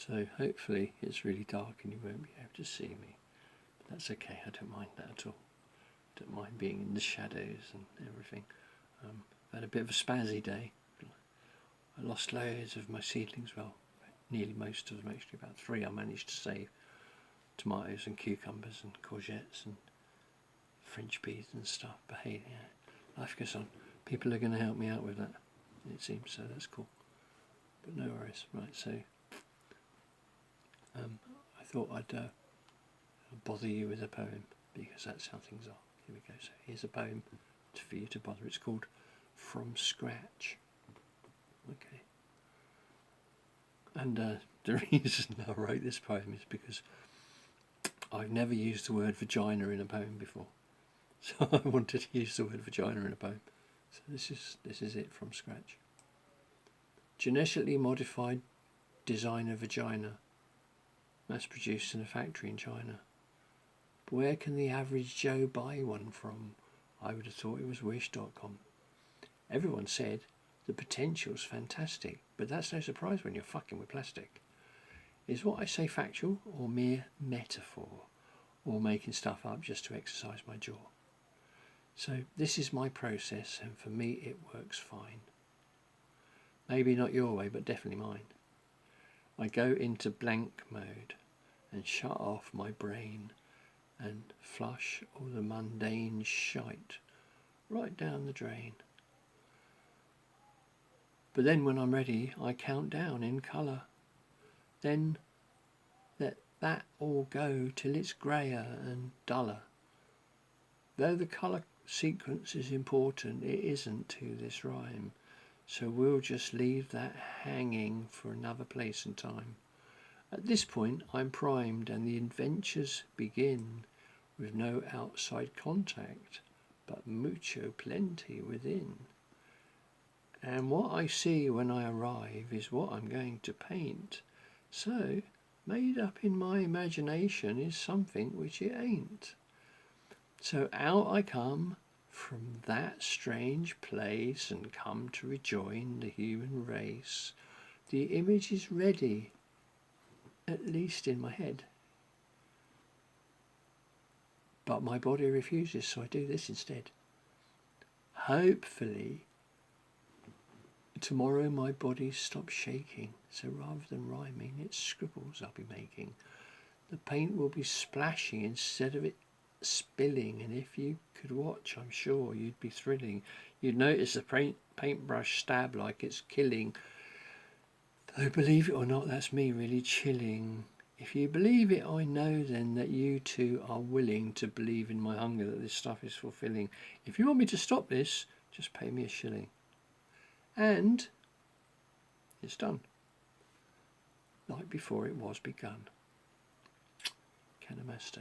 So hopefully it's really dark and you won't be able to see me. But that's okay, I don't mind that at all. Don't mind being in the shadows and everything. I've had a bit of a spazzy day. I lost loads of my seedlings, well, nearly most of them actually, about 3 I managed to save. Tomatoes and cucumbers and courgettes and French peas and stuff. But hey, yeah, life goes on. People are going to help me out with that, it seems, so that's cool. But no worries. Right, so I thought I'd bother you with a poem, because that's how things are. Here we go. So here's a poem for you to bother. It's called From Scratch. Okay. And the reason I wrote this poem is because I've never used the word vagina in a poem before. So I wanted to use the word vagina in a poem. So this is it, from scratch. Genetically modified designer vagina, mass produced in a factory in China. But where can the average Joe buy one from? I would have thought it was Wish.com. Everyone said the potential's fantastic, but that's no surprise when you're fucking with plastic. Is what I say factual or mere metaphor, or making stuff up just to exercise my jaw? So this is my process, and for me it works fine. Maybe not your way, but definitely mine. I go into blank mode and shut off my brain and flush all the mundane shite right down the drain. But then when I'm ready, I count down in colour. Then let that all go till it's greyer and duller. Though the colour sequence is important, it isn't to this rhyme. So we'll just leave that hanging for another place and time. At this point I'm primed and the adventures begin, with no outside contact, but mucho plenty within. And what I see when I arrive is what I'm going to paint. So, made up in my imagination is something which it ain't. So out I come from that strange place and come to rejoin the human race. The image is ready, at least in my head. But my body refuses, so I do this instead. Hopefully, tomorrow my body stops shaking, so rather than rhyming, it's scribbles I'll be making. The paint will be splashing instead of it spilling, and if you could watch, I'm sure you'd be thrilling. You'd notice the paintbrush stab like it's killing. Though believe it or not, that's me really chilling. If you believe it, I know then that you too are willing to believe in my hunger that this stuff is fulfilling. If you want me to stop this, just pay me a shilling. And it's done, like before it was begun. Kanamaste.